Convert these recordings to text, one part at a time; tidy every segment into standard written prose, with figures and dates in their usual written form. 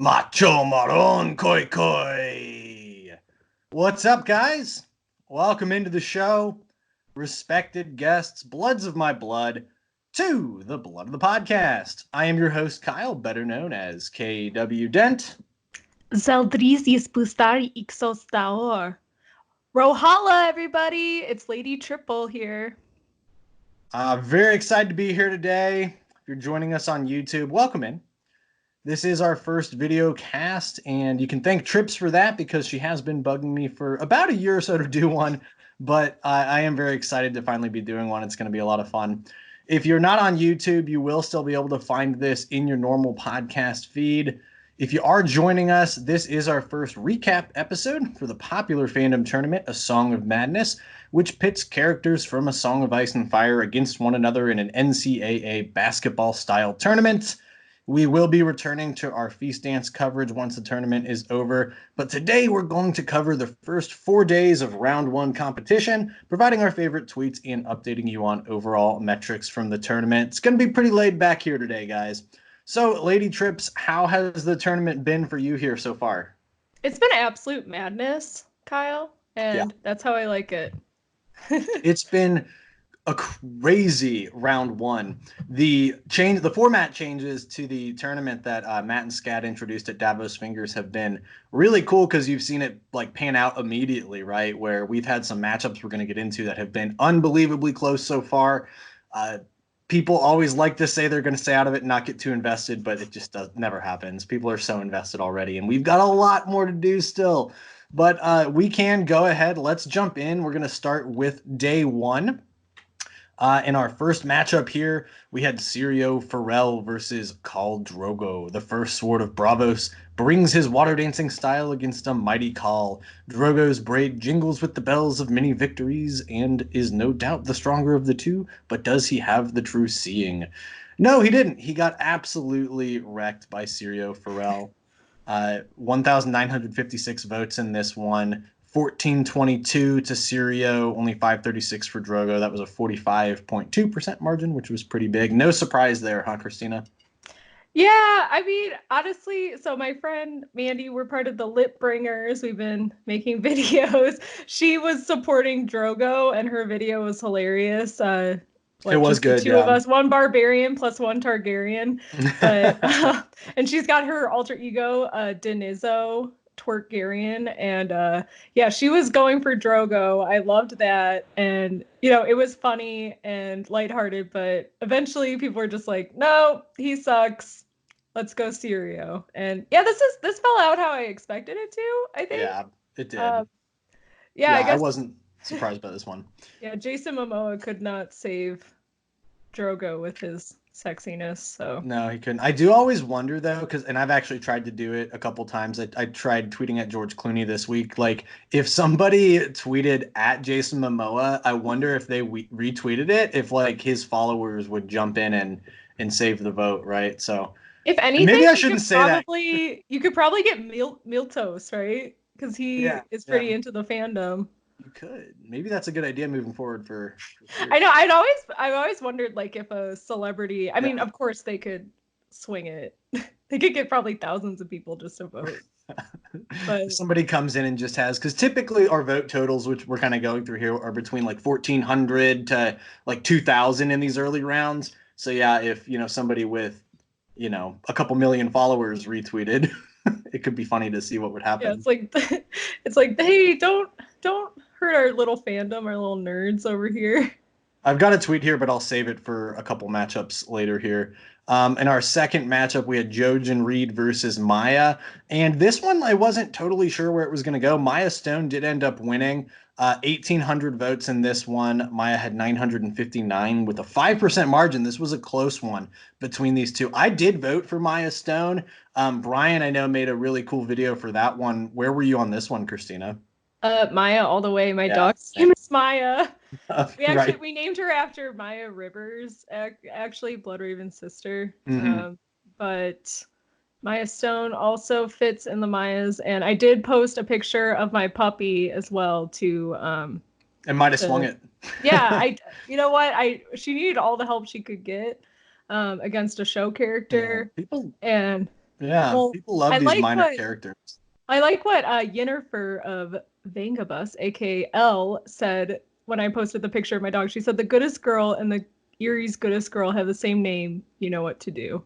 Macho Maron Koi Koi. What's up, guys? Welcome into the show, respected guests, bloods of my blood, to the Blood of the Podcast. I am your host, Kyle, better known as KW Dent. Zeldrizis Bustari Ixostaor. Rohala, everybody! It's Lady Triple here. Very excited to be here today. If you're joining us on YouTube, welcome in. This is our first video cast, and you can thank Trips for that because she has been bugging me for about a year or so to do one, but I am very excited to finally be doing one. It's going to be a lot of fun. If you're not on YouTube, you will still be able to find this in your normal podcast feed. If you are joining us, this is our first recap episode for the popular fandom tournament, A Song of Madness, which pits characters from A Song of Ice and Fire against one another in an NCAA basketball-style tournament. We will be returning to our Feast Dance coverage once the tournament is over, but today we're going to cover the first 4 days of round one competition, providing our favorite tweets and updating you on overall metrics from the tournament. It's going to be pretty laid back here today, guys. So, Lady Trips, how has the tournament been for you here so far? It's been absolute madness, Kyle, and that's how I like it. It's been a crazy round one. The format changes to the tournament that Matt and Scat introduced at Davos Fingers have been really cool because you've seen it like pan out immediately, right? Where we've had some matchups we're going to get into that have been unbelievably close so far. People always like to say they're going to stay out of it and not get too invested, but it just never happens. People are so invested already, and we've got a lot more to do still. But we can go ahead. Let's jump in. We're going to start with day one. In our first matchup here, we had Sirio Farrell versus Khal Drogo. The first Sword of Braavos brings his water dancing style against a mighty Khal. Drogo's braid jingles with the bells of many victories and is no doubt the stronger of the two, but does he have the true seeing? No, he didn't. He got absolutely wrecked by Sirio Farrell. 1,956 votes in this one. 1422 to Sirio, only 536 for Drogo. That was a 45.2% margin, which was pretty big. No surprise there, huh, Christina? Yeah, I mean, honestly, so my friend Mandy, we're part of the Lip Bringers. We've been making videos. She was supporting Drogo, and her video was hilarious. It was just good. The two of us, one barbarian plus one Targaryen. But and she's got her alter ego, Denizo Twerkgarian, and yeah, she was going for Drogo. I loved that, and it was funny and lighthearted, but eventually people were just like, no, he sucks, let's go Sirio. And yeah, this fell out how I expected it to, I think. Yeah, it did. Yeah, I guess I wasn't surprised by this one. Yeah, Jason Momoa could not save Drogo with his sexiness, so. No, he couldn't. I do always wonder though, and I've actually tried to do it a couple times. I tried tweeting at George Clooney this week. Like, if somebody tweeted at Jason Momoa, I wonder if they retweeted it, if like his followers would jump in and save the vote, right? So if anything, maybe I shouldn't say that. You could probably get Miltos, right? Because he is pretty into the fandom. You could. Maybe that's a good idea moving forward for sure. I know. I've always wondered, like, if a celebrity, I mean, of course they could swing it. They could get probably thousands of people just to vote. But if somebody comes in and just has, because typically our vote totals, which we're kind of going through here, are between like 1,400 to like 2,000 in these early rounds. So yeah, if somebody with a couple million followers retweeted, it could be funny to see what would happen. Yeah, it's like, hey, don't hurt our little fandom, our little nerds over here. I've got a tweet here, but I'll save it for a couple matchups later here. In our second matchup, we had Jojen Reed versus Maya. And this one, I wasn't totally sure where it was going to go. Maya Stone did end up winning. 1,800 votes in this one. Maya had 959 with a 5% margin. This was a close one between these two. I did vote for Maya Stone. Brian, I know, made a really cool video for that one. Where were you on this one, Christina? Maya all the way. My dog's name is Maya. We named her after Maya Rivers, actually Bloodraven's sister. Mm-hmm. But Maya Stone also fits in the Mayas, and I did post a picture of my puppy as well to and might have swung it. Yeah, you know what? She needed all the help she could get against a show character. Yeah. And Yeah, Well, people love I these like minor what characters. Yennefer of Vangabus, aka L, said when I posted the picture of my dog. She said the goodest girl and the Erie's goodest girl have the same name. You know what to do.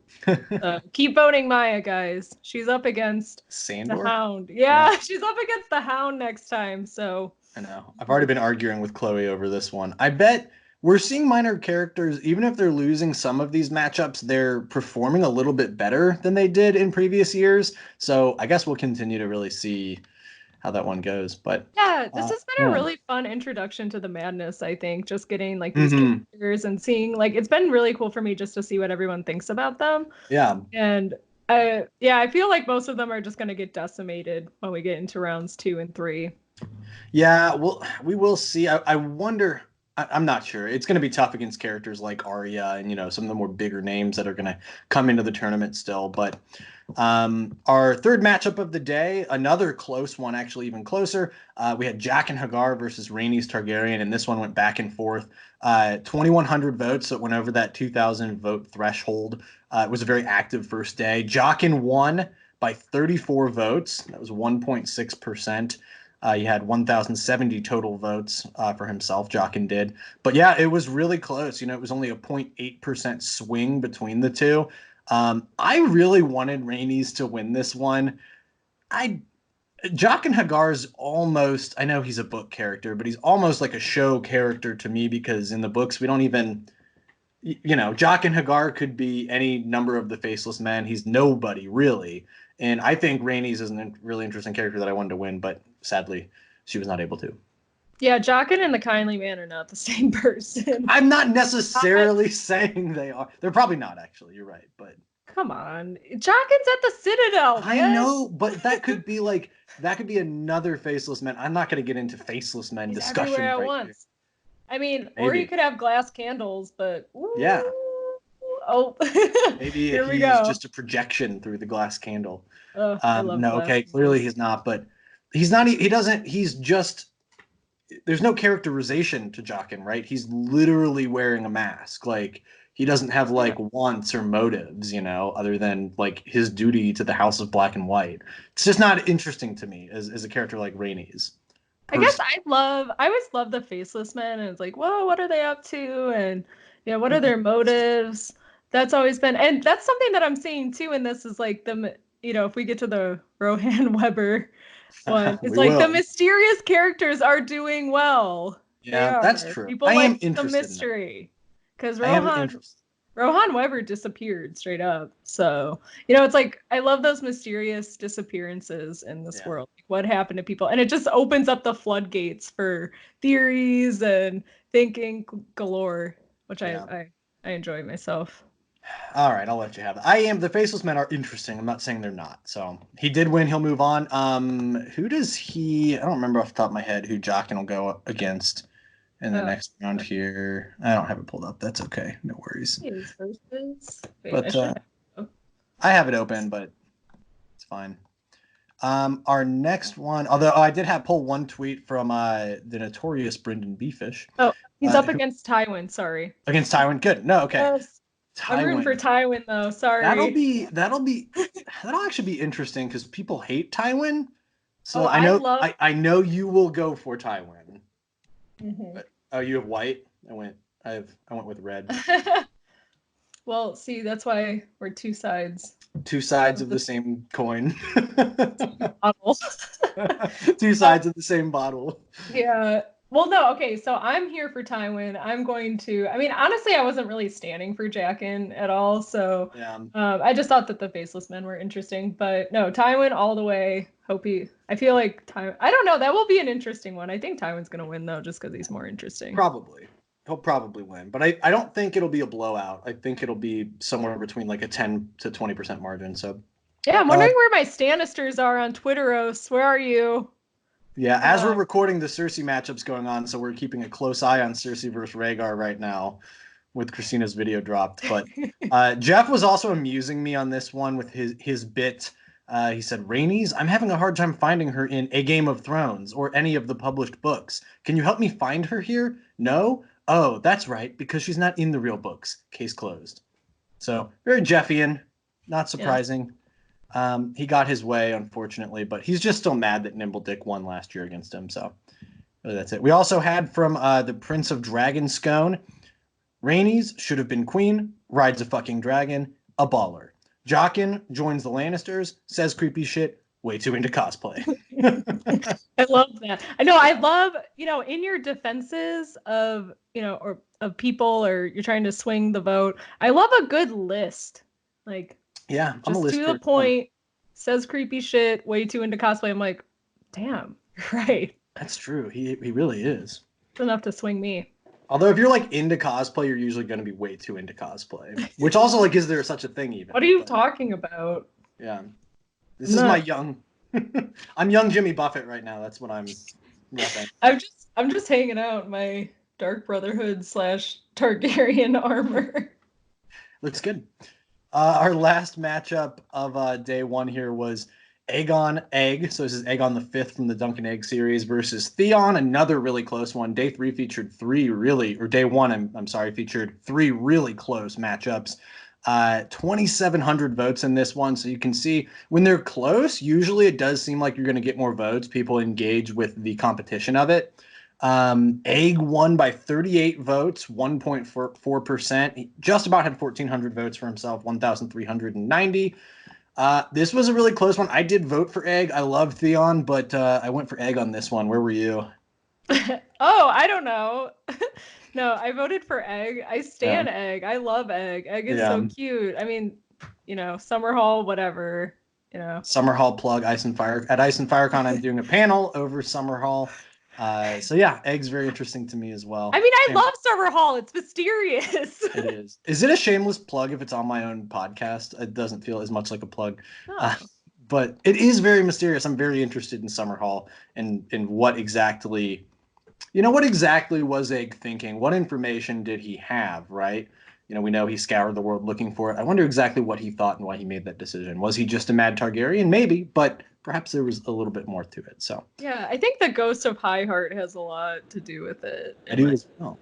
Keep voting Maya, guys. She's up against the Sandor? Hound. Yeah, Yeah, she's up against the Hound next time. So I know. I've already been arguing with Chloe over this one. I bet we're seeing minor characters, even if they're losing some of these matchups, they're performing a little bit better than they did in previous years. So I guess we'll continue to really see how that one goes. But yeah, this has been a yeah. really fun introduction to the madness, I think. Just getting like these Hmm. characters and seeing like it's been really cool for me just to see what everyone thinks about them. Yeah. And yeah, I feel like most of them are just gonna get decimated when we get into rounds 2 and 3. Yeah, well, we will see. I wonder. I'm not sure. It's going to be tough against characters like Arya and some of the more bigger names that are going to come into the tournament still. But our third matchup of the day, another close one, actually even closer. We had Jaqen H'ghar versus Rhaenys Targaryen, and this one went back and forth. 2,100 votes, so it went over that 2,000 vote threshold. It was a very active first day. Jaqen won by 34 votes. That was 1.6%. He had 1,070 total votes for himself, Jaqen did. But yeah, it was really close. It was only a 0.8% swing between the two. I really wanted Rhaenys to win this one. Jaqen H'ghar's almost, I know he's a book character, but he's almost like a show character to me because in the books we don't even, Jaqen H'ghar could be any number of the Faceless Men. He's nobody really. And I think Rhaenys is a really interesting character that I wanted to win, but sadly, she was not able to. Yeah, Jaqen and the Kindly Man are not the same person. I'm not necessarily saying they are. They're probably not, actually. You're right, but Come on, Jaqen's at the Citadel, I man. know, but that could be another Faceless Man. I'm not going to get into Faceless Men He's discussion everywhere at right once. I mean, Maybe. or you could have glass candles, but yeah. Oh, maybe here we he's go. just a projection through the glass candle. I love no, okay, clearly he's not, but he's not. He doesn't. He's just. There's no characterization to Jaqen, right? He's literally wearing a mask. Like he doesn't have like wants or motives, other than like his duty to the House of Black and White. It's just not interesting to me as a character like Rhaenys. I guess I always love the Faceless Men, and it's like, whoa, what are they up to? And what are their motives? That's always been, and that's something that I'm seeing too in this is like if we get to the Rohan Weber one, it's like the mysterious characters are doing well. Yeah, that's true. People like the mystery because Rohan Weber disappeared straight up. So, it's like I love those mysterious disappearances in this world. Like, what happened to people? And it just opens up the floodgates for theories and thinking galore, which I enjoy myself. All right, I'll let you have it. The Faceless Men are interesting. I'm not saying they're not. So he did win. He'll move on. Who does he? I don't remember off the top of my head who Jaqen will go against in the next round here. I don't have it pulled up. That's okay. No worries. But I have it open, but it's fine. Our next one, although I did have pull one tweet from the notorious Brendan Beefish. Oh, he's up against Tywin. Sorry. Against Tywin. Good. No, okay. Yes. I'm rooting for Tywin though. Sorry. That'll actually be interesting because people hate Tywin. So I know you will go for Tywin. Mm-hmm. But, you have white. I went with red. Well, see, that's why we're two sides. Two sides of the same coin. Bottle. Two sides of the same bottle. Yeah. Well, no, okay, so I'm here for Tywin. Honestly, I wasn't really standing for Jaqen at all, so I just thought that the Faceless Men were interesting, but no, Tywin all the way. I feel like Tywin, I don't know, that will be an interesting one. I think Tywin's gonna win though, just because he's more interesting. Probably. He'll probably win, but I don't think it'll be a blowout. I think it'll be somewhere between like a 10 to 20% margin, so. Yeah, I'm wondering where my Stannisters are on Twitteros. Where are you? Yeah, as we're recording, the Cersei matchup's going on, so we're keeping a close eye on Cersei versus Rhaegar right now with Christina's video dropped. But Jeff was also amusing me on this one with his bit. He said, Rhaenys, I'm having a hard time finding her in A Game of Thrones or any of the published books. Can you help me find her here? No? Oh, that's right, because she's not in the real books. Case closed. So, very Jeffian. Not surprising. He got his way, unfortunately, but he's just still mad that Nimble Dick won last year against him. So really that's it. We also had from the Prince of Dragon Scone, Rhaenys should have been queen, rides a fucking dragon, a baller. Jaqen joins the Lannisters, says creepy shit, way too into cosplay. I love that. I know. I love, in your defenses of, or of people, or you're trying to swing the vote. I love a good list. Like, yeah, I'm a just to the point, says creepy shit, way too into cosplay. I'm like, damn, you're right. That's true. He really is. It's enough to swing me. Although if you're like into cosplay, you're usually going to be way too into cosplay. Which also, like, is there such a thing even? What are you talking about? Yeah. This is my young I'm young Jimmy Buffett right now. That's what I'm nothing. I'm just hanging out in my Dark Brotherhood / Targaryen armor. Looks good. Our last matchup of day one here was Aegon Egg. So this is Aegon the Fifth from the Dunk and Egg series versus Theon, another really close one. Day three featured day one, I'm sorry, featured three really close matchups. 2,700 votes in this one. So you can see when they're close, usually it does seem like you're going to get more votes. People engage with the competition of it. Egg won by 38 votes, 1.4%. He just about had 1,400 votes for himself, 1,390. This was a really close one. I did vote for Egg. I love Theon, but I went for Egg on this one. Where were you? Oh, I don't know. No, I voted for Egg. I stan Egg. I love Egg. Egg is so cute. I mean, Summerhall, whatever. Summerhall plug Ice and Fire. At Ice and FireCon, I'm doing a panel over Summerhall. So yeah, Egg's very interesting to me as well. I mean, I love Summerhall. It's mysterious. It is. Is it a shameless plug if it's on my own podcast? It doesn't feel as much like a plug. Oh. But it is very mysterious. I'm very interested in Summerhall and in what exactly... what exactly was Egg thinking? What information did he have, right? We know he scoured the world looking for it. I wonder exactly what he thought and why he made that decision. Was he just a mad Targaryen? Maybe, but perhaps there was a little bit more to it. So yeah, I think the Ghost of High Heart has a lot to do with it. I do as well.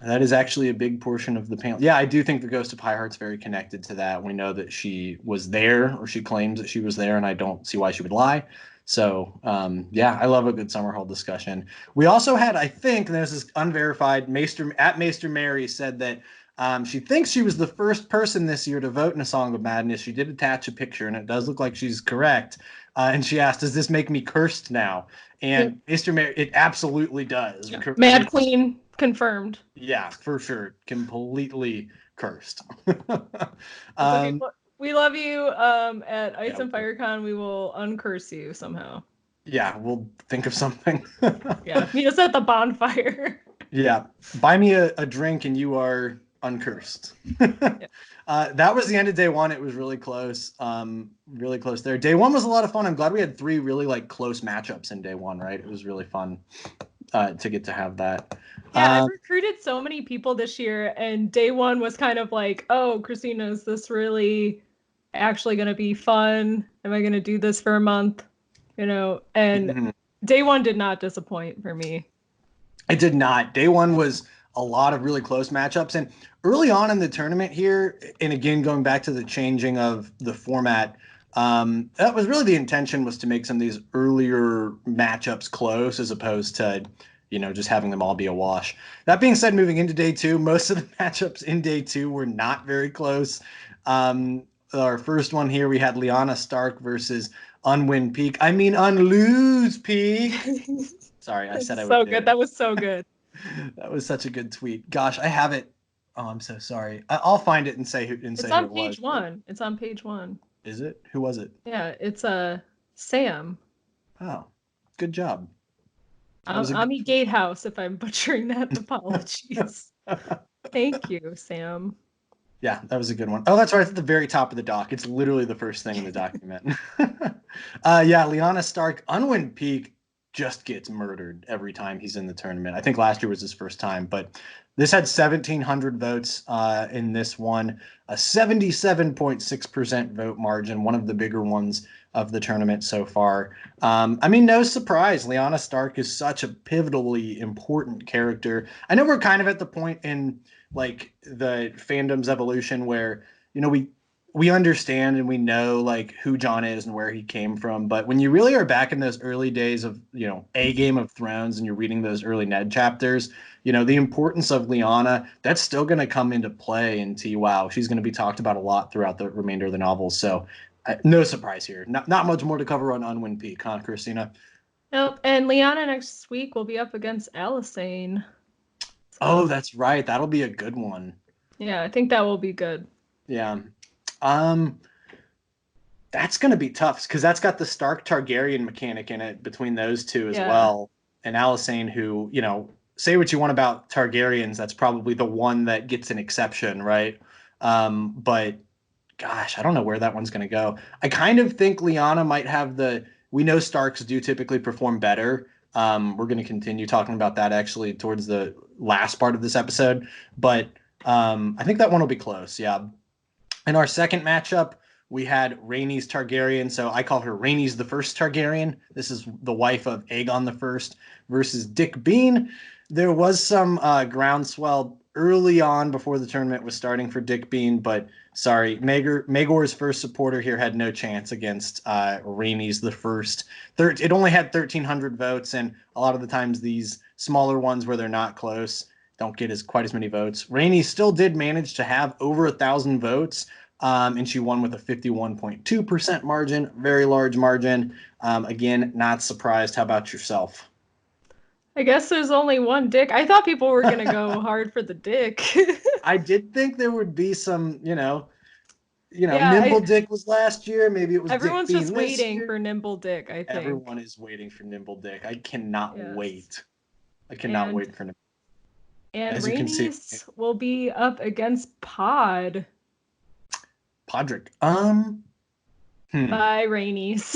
That is actually a big portion of the panel. Yeah, I do think the Ghost of High Heart's very connected to that. We know that she was there, or she claims that she was there, and I don't see why she would lie. So, yeah, I love a good Summerhall discussion. We also had, I think, and this is unverified, Maester Mary said that she thinks she was the first person this year to vote in A Song of Madness. She did attach a picture, and it does look like she's correct. And she asked, does this make me cursed now? And Maester Mary, it absolutely does. Yeah. Mad Queen confirmed. Yeah, for sure. Completely cursed. We love you. At Ice and FireCon, we will uncurse you somehow. Yeah, we'll think of something. Yeah, meet us at the bonfire. Yeah, buy me a drink and you are uncursed. That was the end of day one. It was really close. Really close there. Day one was a lot of fun. I'm glad we had three really close matchups in day one, right? It was really fun to get to have that. Yeah, I've recruited so many people this year, and day one was kind of like, oh, Christina, is this really actually going to be fun? Am I going to do this for a month? And day one did not disappoint for me. It did not. Day one was a lot of really close matchups. And early on in the tournament here, and again, going back to the changing of the format, that was really the intention, was to make some of these earlier matchups close as opposed to, just having them all be a wash. That being said, moving into day two, most of the matchups in day two were not very close. Our first one here, we had Lyanna Stark versus Unwin Peak. I mean, Unlose Peak. Sorry, I said I would. So good. That was so good. That was such a good tweet. Gosh, I have it. Oh, I'm so sorry. I'll find it and say who. It's on page one. It's on page one. Is it? Who was it? Yeah, it's Sam. Oh, good job. Ami Gatehouse, if I'm butchering that, apologies. Thank you, Sam. Yeah, that was a good one. Oh, that's right. It's at the very top of the doc. It's literally the first thing in the document. Yeah, Lyanna Stark, Unwin Peak just gets murdered every time he's in the tournament. I think last year was his first time, but this had 1,700 votes in this one, a 77.6% vote margin, one of the bigger ones of the tournament so far. I mean, no surprise, Lyanna Stark is such a pivotally important character. I know we're kind of at the point in the fandom's evolution where, we understand and we know like who John is and where he came from, but when you really are back in those early days of, A Game of Thrones and you're reading those early Ned chapters, the importance of Lyanna, that's still going to come into play in TWoW. She's going to be talked about a lot throughout the remainder of the novel. So no surprise here. Not much more to cover on Unwind Peak, huh, Christina? Nope. And Lyanna next week will be up against Alysanne. So, oh, that's right. That'll be a good one. Yeah, I think that will be good. Yeah. That's going to be tough because that's got the Stark Targaryen mechanic in it between those two as well. And Alysanne, who, say what you want about Targaryens, that's probably the one that gets an exception, right? But gosh, I don't know where that one's going to go. I kind of think Lyanna might have we know Starks do typically perform better. We're going to continue talking about that actually towards the last part of this episode. But I think that one will be close. Yeah. In our second matchup, we had Rhaenys Targaryen. So I call her Rhaenys the First Targaryen. This is the wife of Aegon the First versus Dick Bean. There was some groundswell early on before the tournament was starting for Dick Bean, but sorry, Maegor's first supporter here had no chance against Rhaenys the First. It only had 1,300 votes, and a lot of the times these smaller ones where they're not close don't get quite as many votes. Rhaenys still did manage to have over 1,000 votes, and she won with a 51.2% margin, very large margin. Again, not surprised. How about yourself? I guess there's only one Dick. I thought people were going to go hard for the Dick. I did think there would be some, Nimble Dick was last year. Maybe it was everyone's Dick Bean just waiting for Nimble Dick, I think. Everyone is waiting for Nimble Dick. I cannot wait. I cannot wait for Nimble. And Rhaenys will be up against Podrick. By Rhaenys.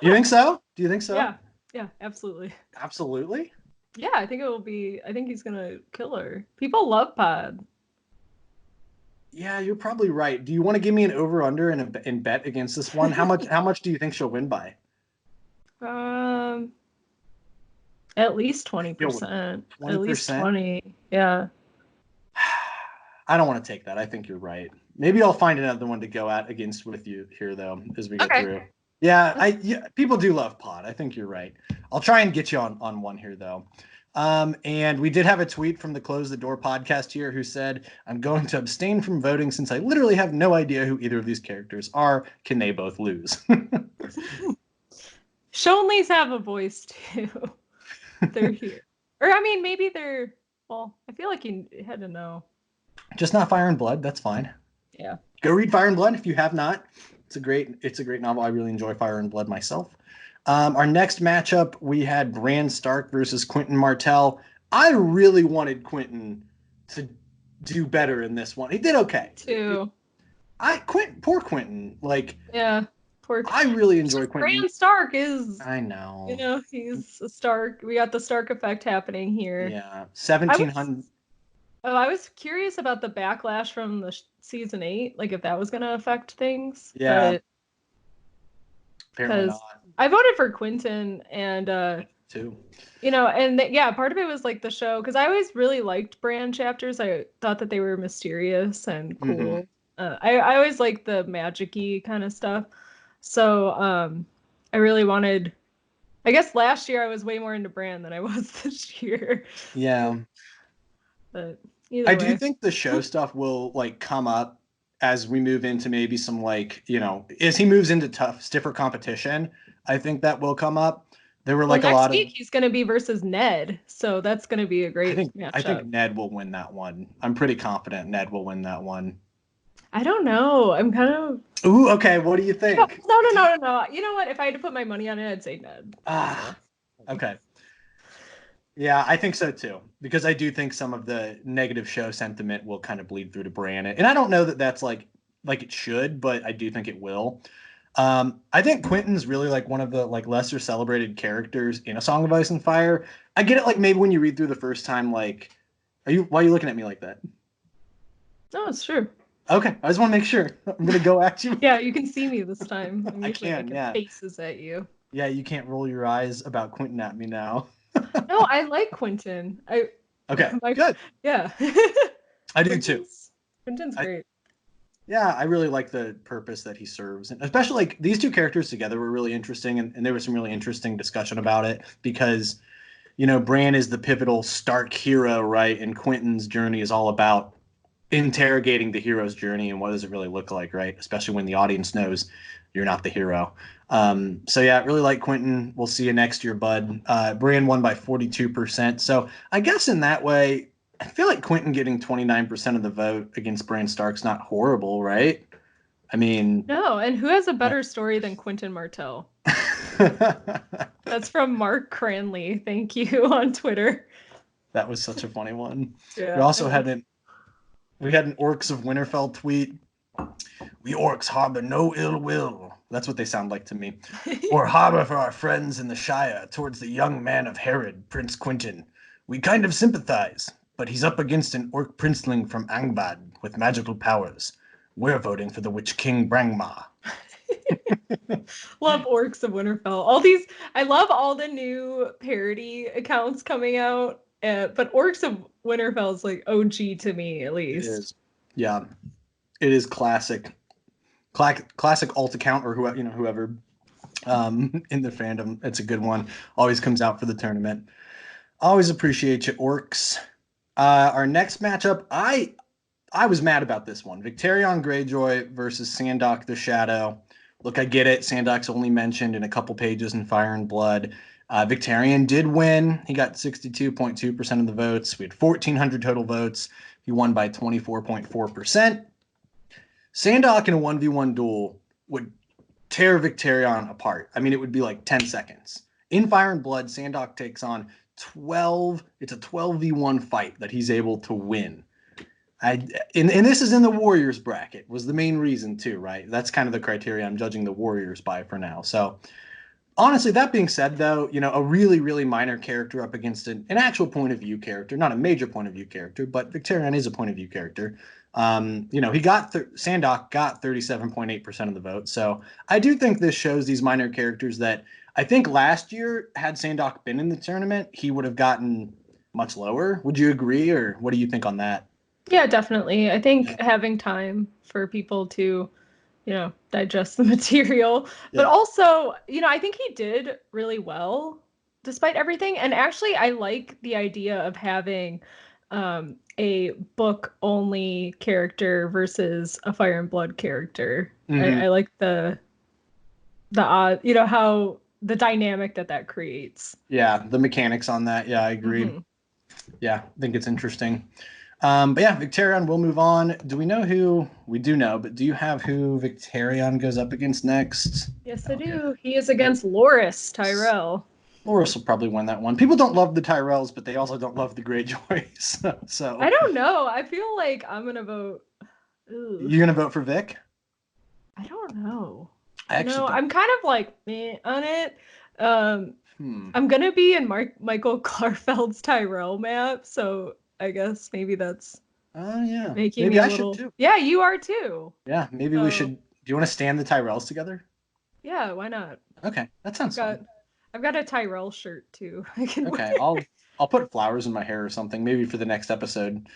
You think so? Do you think so? Yeah, absolutely. Absolutely? Yeah, I think he's gonna kill her. People love Pod. Yeah, you're probably right. Do you want to give me an over/under and bet against this one? How much do you think she'll win by? At least 20%. At least 20. Yeah. I don't want to take that. I think you're right. Maybe I'll find another one to go against with you here though as we get through. Yeah, people do love Pod. I think you're right. I'll try and get you on one here though. And we did have a tweet from the Close the Door podcast here who said, "I'm going to abstain from voting since I literally have no idea who either of these characters are. Can they both lose?" Shonleys have a voice too. They're here. Or I mean, maybe they're. Well, I feel like you had to know. Just not Fire and Blood. That's fine. Yeah. Go read Fire and Blood if you have not. It's a great novel. I really enjoy Fire and Blood myself. Our next matchup, we had Bran Stark versus Quentyn Martell. I really wanted Quentyn to do better in this one. He did okay. Too. Poor Quentyn. Yeah. I really enjoy Quentyn. Bran Stark is. I know. He's a Stark. We got the Stark effect happening here. Yeah. 1,700. I was curious about the backlash from the season 8, if that was going to affect things. Yeah. Apparently not. I voted for Quentyn and too. Part of it was the show because I always really liked Bran chapters. I thought that they were mysterious and cool. Mm-hmm. I always liked the magic-y kind of stuff. So I really wanted. I guess last year I was way more into Bran than I was this year. Yeah. But I do think the show stuff will come up as we move into maybe some as he moves into stiffer competition. I think that will come up. There were a lot of. Next week he's going to be versus Ned, so that's going to be a great matchup. I think Ned will win that one. I'm pretty confident Ned will win that one. I don't know. I'm kind of. Ooh, okay. What do you think? No. You know what? If I had to put my money on it, I'd say Ned. Okay. Yeah, I think so too. Because I do think some of the negative show sentiment will kind of bleed through to Bran, and I don't know that that's like it should, but I do think it will. I think Quentyn's really one of the lesser celebrated characters in A Song of Ice and Fire. I get it. Maybe when you read through the first time, why are you looking at me like that? No, it's true. Okay, I just want to make sure. I'm gonna go at you. Yeah, you can see me this time. I can. Yeah. Faces at you. Yeah, you can't roll your eyes about Quentyn at me now. No, I like Quentyn. Okay, good. Yeah. I do too. Quentyn's great. Yeah, I really like the purpose that he serves, and especially like these two characters together were really interesting, and there was some really interesting discussion about it because Bran is the pivotal Stark hero, right? And Quentin's journey is all about interrogating the hero's journey and what does it really look like, right? Especially when the audience knows you're not the hero. So yeah, really like Quentin. We'll see you next year, bud. Bran won by 42%. So I guess in that way, I feel like Quentin getting 29% of the vote against Bran Stark's not horrible, right? I mean, No, and who has a better story than Quentin Martell? That's from Mark Cranley. Thank you on Twitter. that was such a funny one. We Yeah, also had an Orcs of Winterfell tweet. We orcs harbor no ill will. That's what they sound like to me. Or harbor for our friends in the Shire towards the young man of Herod, Prince Quentin. We kind of sympathize, but he's up against an orc princeling from Angband with magical powers. We're voting for the Witch King Brangma. Love Orcs of Winterfell. I love all the new parody accounts coming out. But Orcs of Winterfell is like OG to me, at It least. is. Yeah. It is classic. Classic alt account or whoever in the fandom. It's a good one. Always comes out for the tournament. Always appreciate you, Orcs. Our next matchup, I was mad about this one. Victarion Greyjoy versus Sandok the Shadow. Look, I get it. Sandok's only mentioned in a couple pages in Fire and Blood. Victarion did win. He got 62.2% of the votes. We had 1,400 total votes. He won by 24.4%. Sandok in a 1v1 duel would tear Victarion apart. I mean, it would be like 10 seconds. In Fire and Blood, Sandok takes on 12. It's a 12v1 fight that he's able to win. And this is in the Warriors bracket, was the main reason too, right? That's kind of the criteria I'm judging the Warriors by for now. So honestly, that being said, though, a really, really minor character up against an actual point of view character, not a major point of view character, but Victarion is a point of view character. Sandok got 37.8% of the vote. So I do think this shows these minor characters that I think last year, had Sandok been in the tournament, he would have gotten much lower. Would you agree, or what do you think on that? Yeah, definitely. I think having time for people to, digest the material, but also, I think he did really well despite everything. And actually, I like the idea of having a book only character versus a Fire and Blood character. Mm-hmm. I like the how the dynamic that creates. Yeah, the mechanics on that. Yeah, I agree. Mm-hmm. Yeah, I think it's interesting. But yeah, Victarion, we'll move on. Do we know who? We do know, but do you have who Victarion goes up against next? Yes, I do. He is against Loras Tyrell. Loras will probably win that one. People don't love the Tyrells, but they also don't love the Greyjoys. So I don't know. I feel like I'm going to vote. Ooh. You're going to vote for Vic? I don't know. Actually, I'm kind of like meh on it. I'm going to be in Michael Klarfeld's Tyrell map, so I guess maybe that's yeah. Making maybe me I little... should too. Yeah, you are too. Yeah, maybe we should. Do you want to stand the Tyrells together? Yeah, why not? Okay, that sounds fun. I've got a Tyrell shirt too. Okay, I'll put flowers in my hair or something. Maybe for the next episode.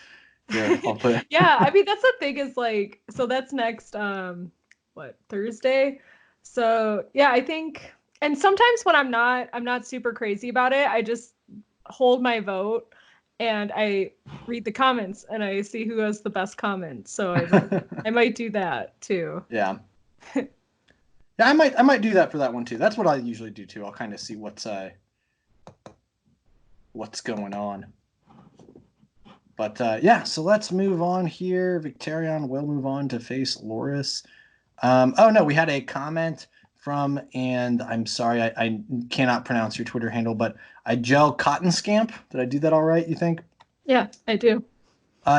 Here, I'll put. Yeah, I mean that's the thing is like, so that's next Thursday. So yeah, I think, and sometimes when I'm not super crazy about it, I just hold my vote and I read the comments and I see who has the best comments. So I might do that too. Yeah. Yeah, I might do that for that one too. That's what I usually do too. I'll kind of see what's going on. But yeah, so let's move on here. Victarion will move on to face Loras. Oh no, we had a comment from, and I'm sorry, I cannot pronounce your Twitter handle, but Igel Cotton Scamp. Did I do that all right, you think? Yeah, I do.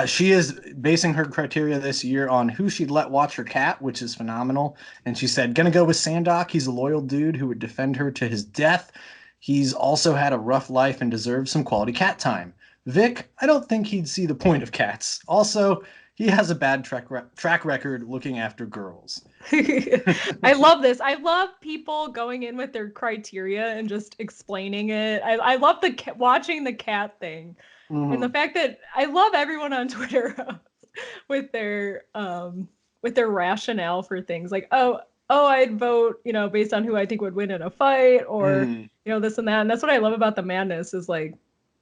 She is basing her criteria this year on who she'd let watch her cat, which is phenomenal. And she said, gonna go with Sandok. He's a loyal dude who would defend her to his death. He's also had a rough life and deserves some quality cat time. Vic, I don't think he'd see the point of cats. Also, he has a bad track record looking after girls. I love this. I love people going in with their criteria and just explaining it. I love watching the cat thing. Mm-hmm. And the fact that I love everyone on Twitter with their with their rationale for things. Like, oh, I'd vote, based on who I think would win in a fight, or this and that. And that's what I love about the madness is like,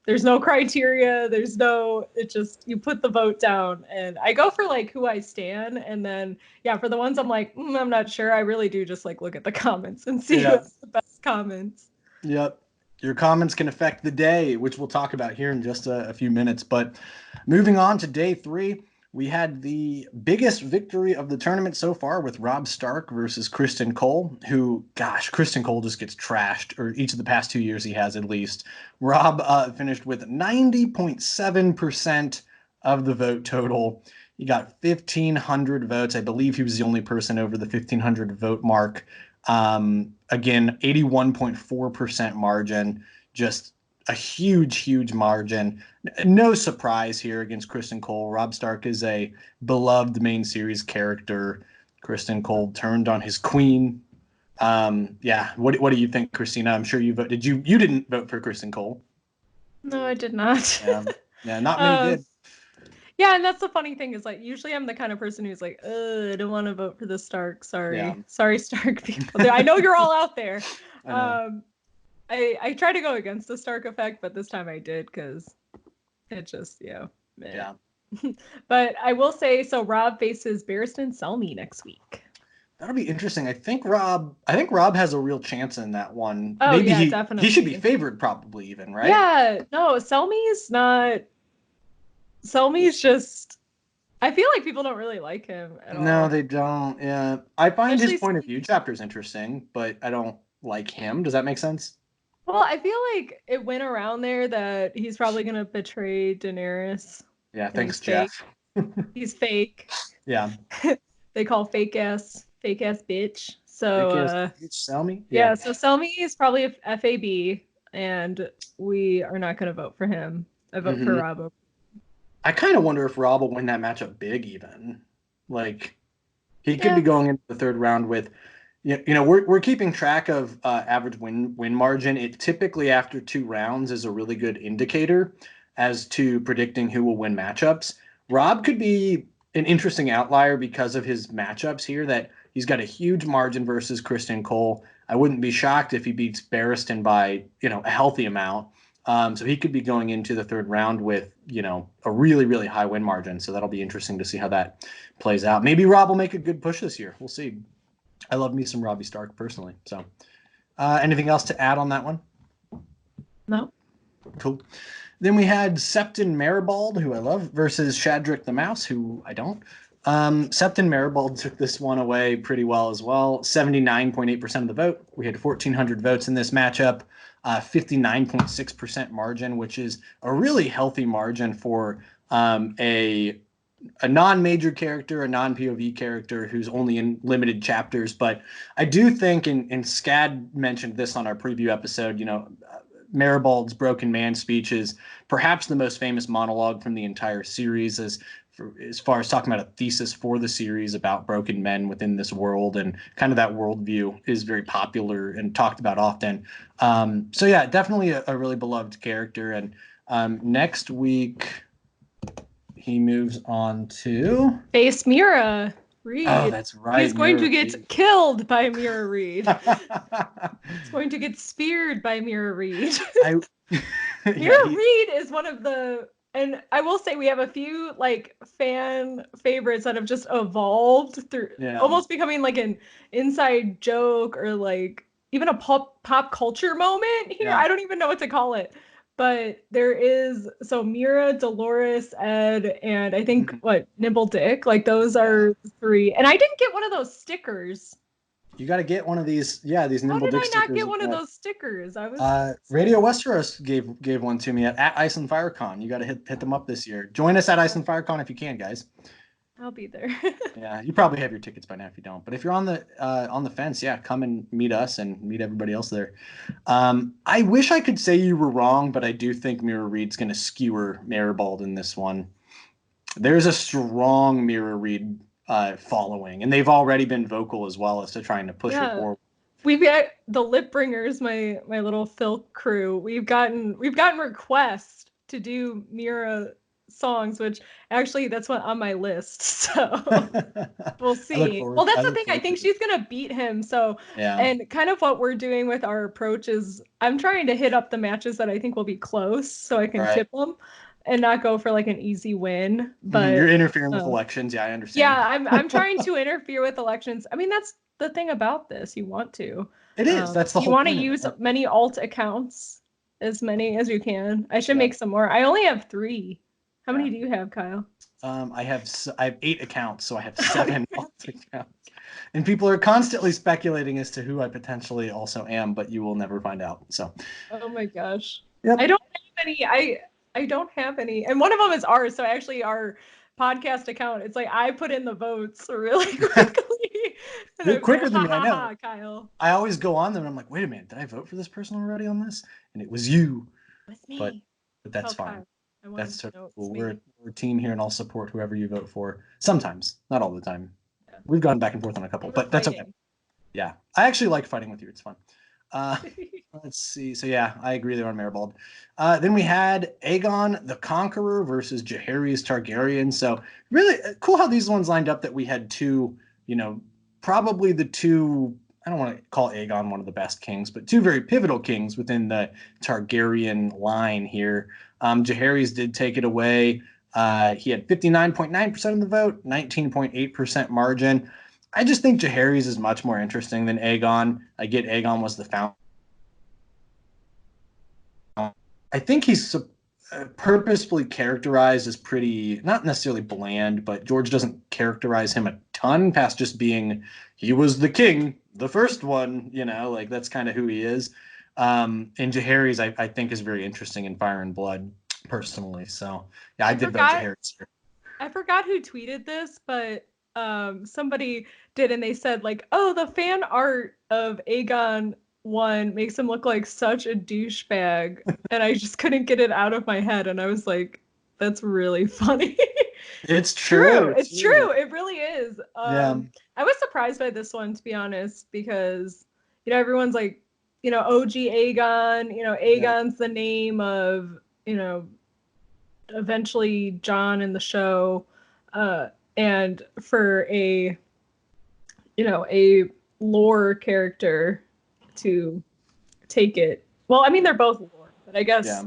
there's no criteria. It just, you put the vote down, and I go for like who I stand. And then, yeah, for the ones I'm like, I'm not sure. I really do just like look at the comments and see what's the best comments. Yep. Your comments can affect the day, which we'll talk about here in just a few minutes. But moving on to day 3, we had the biggest victory of the tournament so far with Rob Stark versus Kristen Cole, who, gosh, Kristen Cole just gets trashed, or each of the past 2 years he has at least. Rob finished with 90.7% of the vote total. He got 1,500 votes. I believe he was the only person over the 1,500 vote mark. Again, 81.4% margin, just a huge margin. No surprise here against Kristen Cole. Rob Stark is a beloved main series character. Kristen Cole turned on his queen. Yeah. What do you think, Christina? I'm sure you voted. You didn't vote for Kristen Cole? No, I did not. Yeah, not many did. Yeah, and that's the funny thing is like usually I'm the kind of person who's like, I don't want to vote for the Stark. Sorry, sorry, Stark people. I know you're all out there. I try to go against the Stark effect, but this time I did because it just yeah. But I will say, so Rob faces Barristan Selmy next week. That'll be interesting. I think Rob has a real chance in that one. Oh, maybe yeah, definitely. He should be favored, probably even, right? Yeah, no, Selmy's just. I feel like people don't really like him at all. No, they don't. Yeah, I find his point of view chapters interesting, but I don't like him. Does that make sense? Well, I feel like it went around there that he's probably gonna betray Daenerys. Yeah, thanks, Jeff. He's fake. Yeah. They call fake ass bitch. So Selmy? Yeah, so Selmy is probably a FAB, and we are not gonna vote for him. I vote for Rob. I kind of wonder if Rob will win that matchup big even. Like, he could be going into the third round with, we're keeping track of average win margin. It typically after 2 rounds is a really good indicator as to predicting who will win matchups. Rob could be an interesting outlier because of his matchups here, that he's got a huge margin versus Kristen Cole. I wouldn't be shocked if he beats Barristan by, a healthy amount. So he could be going into the third round with, a really, really high win margin. So that'll be interesting to see how that plays out. Maybe Rob will make a good push this year. We'll see. I love me some Robbie Stark personally. So anything else to add on that one? No. Cool. Then we had Septon Maribald, who I love, versus Shadrick the Mouse, who I don't. Septon Maribald took this one away pretty well as well. 79.8% of the vote. We had 1,400 votes in this matchup. 59.6% margin, which is a really healthy margin for a non-major character, a non-POV character who's only in limited chapters. But I do think, and Scad mentioned this on our preview episode, Maribald's Broken Man speech is perhaps the most famous monologue from the entire series, as far as talking about a thesis for the series about broken men within this world, and kind of that worldview is very popular and talked about often. So yeah, definitely a really beloved character. And next week he moves on to face Meera Reed. Oh, that's right. He's going to get killed by Meera Reed. He's going to get speared by Meera Reed. Meera Reed is one of the, and I will say we have a few like fan favorites that have just evolved through almost becoming like an inside joke or like even a pop culture moment here. I don't even know what to call it. But there is, so Meera, Dolores, Ed, and I think, Nimble Dick, like those are 3. And I didn't get one of those stickers. You got to get one of these, these Nimble Dick stickers. How did I not get one of those stickers? I was Radio Westeros gave one to me at Iceland FireCon. You got to hit them up this year. Join us at Iceland FireCon if you can, guys. I'll be there. Yeah, you probably have your tickets by now if you don't. But if you're on the fence, come and meet us and meet everybody else there. I wish I could say you were wrong, but I do think Meera Reed's going to skewer Maribald in this one. There's a strong Meera Reed following, and they've already been vocal as well as to trying to push her forward. We've got the Lip Bringers, my little filk crew. We've gotten requests to do Meera songs, which actually that's what on my list. So we'll I look see. forward. Well, that's I the look thing. I forward to think it. she's gonna beat him. So, Yeah. and kind of what we're doing with our approach is I'm trying to hit up the matches that I think will be close, so I can Right. tip them, and not go for like an easy win. You're But interfering with elections. Yeah, I understand. yeah, I'm trying to interfere with elections. I mean, that's the thing about this. You want to. It is. That's the You whole want to point of it. use many alt accounts, as many as you can. I should Yeah. make some more. I only have 3. How many Yeah. do you have, Kyle? I have 8 accounts, so I have 7 alt accounts. And people are constantly speculating as to who I potentially also am, but you will never find out. So. Oh my gosh. Yep. I don't have any. I don't have any. And one of them is ours. So actually our podcast account, it's like I put in the votes really quickly. And You're I'm quicker like, than me, I know. Kyle. I always go on them and I'm like, wait a minute, did I vote for this person already on this? And it was you. With me. But that's Tell fine. Kyle. That's totally cool. Me. We're a team here and I'll support whoever you vote for. Sometimes, not all the time. Yeah. We've gone back and forth on a couple, but that's okay. Yeah. I actually like fighting with you. It's fun. Let's see. So yeah, I agree there on Maribald. Then we had Aegon the Conqueror versus Jaehaerys Targaryen. So really cool how these ones lined up, that we had two, probably the two, I don't want to call Aegon one of the best kings, but two very pivotal kings within the Targaryen line here. Jaehaerys did take it away. He had 59.9% of the vote, 19.8% margin. I just think Jaehaerys is much more interesting than Aegon. I get Aegon was the founder. I think he's purposefully characterized as pretty, not necessarily bland, but George doesn't characterize him a ton past just being, he was the king, the first one, like that's kind of who he is. And Jaehaerys, I think, is very interesting in Fire and Blood, personally. So, yeah, I did vote Jaehaerys here. I forgot who tweeted this, but somebody did, and they said like, oh, the fan art of Aegon 1 makes him look like such a douchebag, and I just couldn't get it out of my head, and I was like, that's really funny. It's true. It's true. It really is. Yeah. I was surprised by this one, to be honest, because everyone's like, OG Aegon, Aegon's the name of, eventually Jon in the show, and for a lore character to take it. Well, I mean, they're both lore, but I guess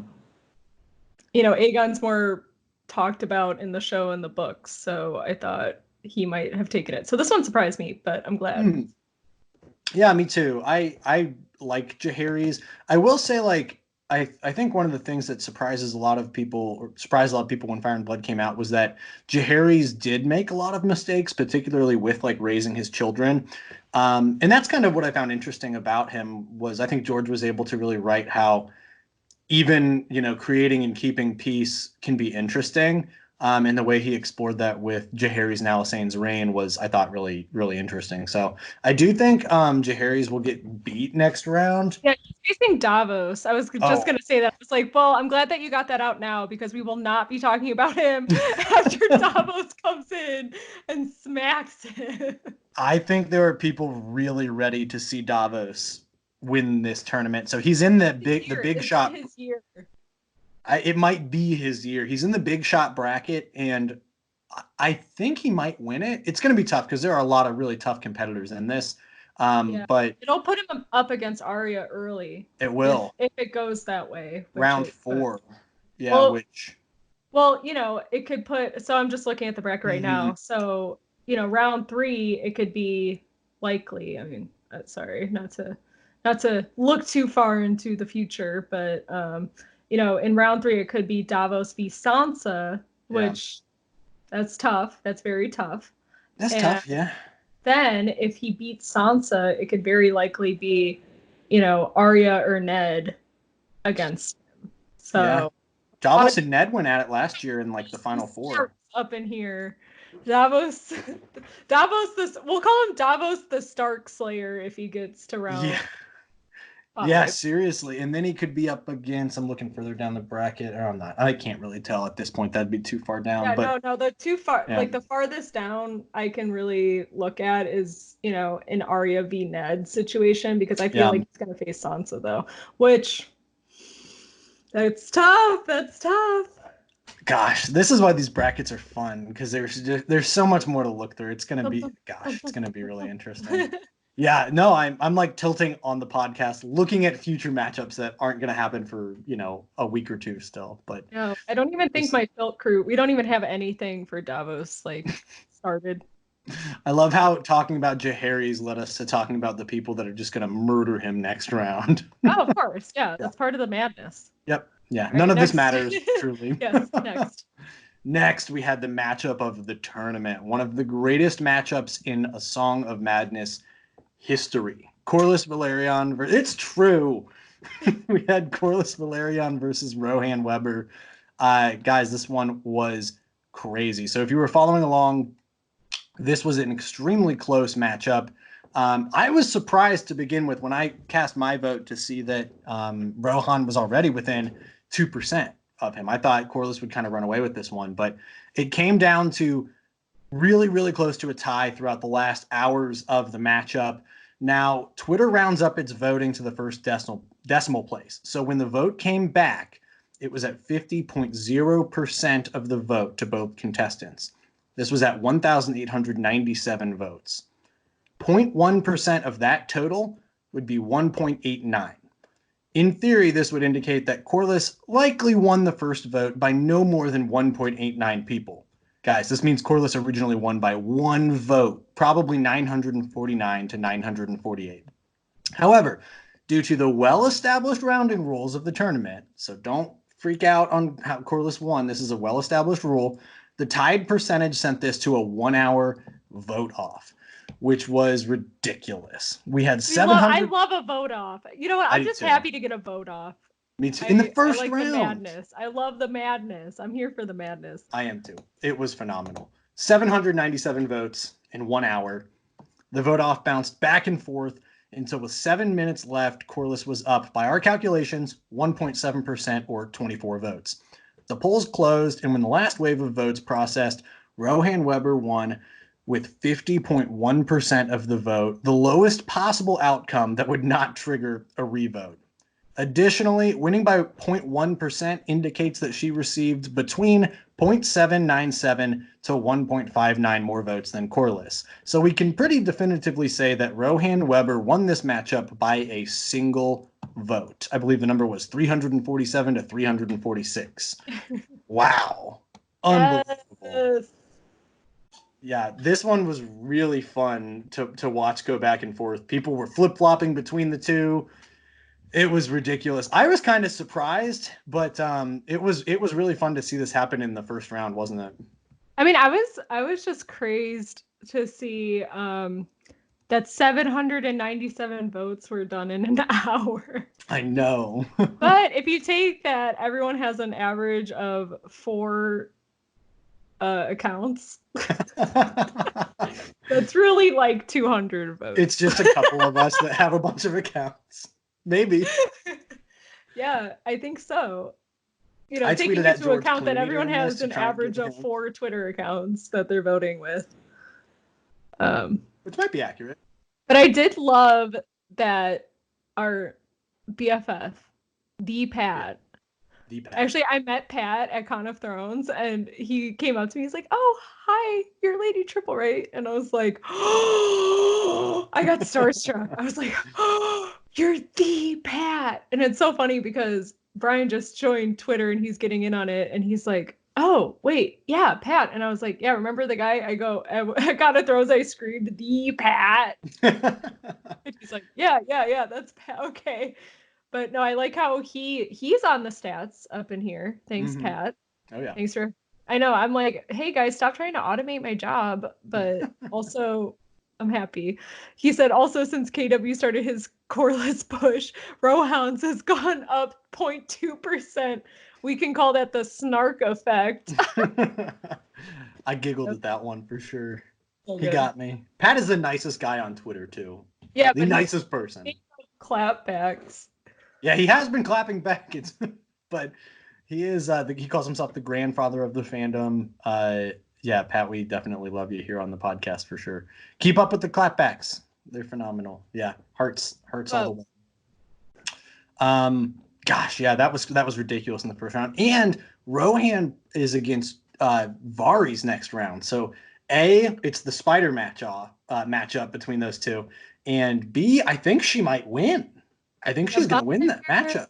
Aegon's more talked about in the show and the books, so I thought he might have taken it. So this one surprised me, but I'm glad. Yeah, me too. I like Jaehaerys. I will say, like, I think one of the things that surprised a lot of people when Fire and Blood came out was that Jaehaerys did make a lot of mistakes, particularly with like raising his children. And that's kind of what I found interesting about him, was I think George was able to really write how even, creating and keeping peace can be interesting. And the way he explored that with Jaehaerys and Alysanne's reign was, I thought, really, really interesting. So I do think Jaehaerys will get beat next round. Yeah, he's facing Davos. I was just going to say that. I was like, well, I'm glad that you got that out now, because we will not be talking about him after Davos comes in and smacks him. I think there are people really ready to see Davos win this tournament. So he's in the big shot. His year. It might be his year. He's in the big shot bracket, and I think he might win it. It's going to be tough because there are a lot of really tough competitors in this. But it'll put him up against Arya early. It will, if it goes that way. Round 4, yeah. Well, it could put. So I'm just looking at the bracket right now. So round 3, it could be likely. I mean, sorry, not to look too far into the future, but in round 3, it could be Davos v Sansa, which that's tough. That's very tough. That's tough, yeah. Then if he beats Sansa, it could very likely be, Arya or Ned against him. So Davos and Ned went at it last year in like the final 4. Up in here. Davos, we'll call him Davos the Stark Slayer if he gets to round. Yeah. 5. Yeah, seriously. And then he could be up against, I'm looking further down the bracket, or I'm not. I can't really tell at this point. That'd be too far down. Yeah, no, the too far, like the farthest down I can really look at is, an Arya v Ned situation, because I feel like he's going to face Sansa, though, which that's tough. Gosh, this is why these brackets are fun, because there's so much more to look through. It's gonna be really interesting. Yeah, no, I'm like tilting on the podcast, looking at future matchups that aren't gonna happen for a week or two still. But no, I don't even think my Tilt crew. We don't even have anything for Davos like started. I love how talking about Jaehaerys led us to talking about the people that are just gonna murder him next round. Oh, of course, yeah, that's part of the madness. Yep. Yeah. Right, None of next. this matters, truly. Yes, next. Next, we had the matchup of the tournament, one of the greatest matchups in A Song of Madness history. Corlys Velaryon. It's true. We had Corlys Velaryon versus Rohan Weber. Guys, this one was crazy. So if you were following along, this was an extremely close matchup. I was surprised to begin with when I cast my vote to see that Rohan was already within 2% of him. I thought Corlys would kind of run away with this one, but it came down to really, really close to a tie throughout the last hours of the matchup. Now, Twitter rounds up its voting to the first decimal place. So when the vote came back, it was at 50.0% of the vote to both contestants. This was at 1,897 votes. 0.1% of that total would be 1.89. In theory, this would indicate that Corlys likely won the first vote by no more than 1.89 people. Guys, this means Corlys originally won by one vote, probably 949 to 948. However, due to the well-established rounding rules of the tournament, so don't freak out on how Corlys won, this is a well-established rule, the tied percentage sent this to a 1-hour vote off, which was ridiculous. We had 700. I love a vote off. You know what? I'm just happy to get a vote off. Me too. In the first round. The madness. I love the madness. I'm here for the madness. I am too. It was phenomenal. 797 votes in 1 hour. The vote off bounced back and forth until with 7 minutes left, Corlys was up by our calculations 1.7% or 24 votes. The polls closed, and when the last wave of votes processed, Rohan Weber won with 50.1% of the vote, the lowest possible outcome that would not trigger a revote. Additionally, winning by 0.1% indicates that she received between 0.797 to 1.59 more votes than Corlys. So we can pretty definitively say that Rohan Weber won this matchup by a single vote. I believe the number was 347 to 346. Wow. Unbelievable. Yes. Yeah, this one was really fun to watch go back and forth. People were flip-flopping between the two. It was ridiculous. I was kind of surprised, but it was really fun to see this happen in the first round, wasn't it? I mean, I was just crazed to see that 797 votes were done in an hour. I know. But if you take that, everyone has an average of 4 accounts. That's really like 200 votes. It's just a couple of us that have a bunch of accounts. Maybe. Yeah, I think so. You know, taking into account that everyone has an average of 4 Twitter accounts that they're voting with. Which might be accurate. But I did love that our BFF, the Pat. Actually, I met Pat at Con of Thrones, and he came up to me. He's like, "Oh, hi, you're Lady Triple, right?" And I was like, "Oh!" I got starstruck. I was like, "Oh, you're the Pat!" And it's so funny because Brian just joined Twitter, and he's getting in on it, and he's like, "Oh, wait, yeah, Pat." And I was like, "Yeah, remember the guy?" I go, "I Con of Thrones, I screamed, the Pat." And he's like, yeah, that's Pat. Okay. But no, I like how he's on the stats up in here. Thanks, Pat. Oh yeah. Thanks for. I know. I'm like, hey guys, stop trying to automate my job. But also, I'm happy. He said also since KW started his Corlys push, Rohan's has gone up 0.2%. We can call that the snark effect. I giggled at that one for sure. He got me. Pat is the nicest guy on Twitter too. Yeah, the nicest person. Clapbacks. Yeah, he has been clapping back. But he is. He calls himself the grandfather of the fandom. Yeah, Pat, we definitely love you here on the podcast for sure. Keep up with the clapbacks; they're phenomenal. Yeah, hearts all the way. Gosh, yeah, that was ridiculous in the first round. And Rohan is against Vari's next round. So A, it's the spider matchup between those two. And B, I think she might win. I think she's going to win that matchup.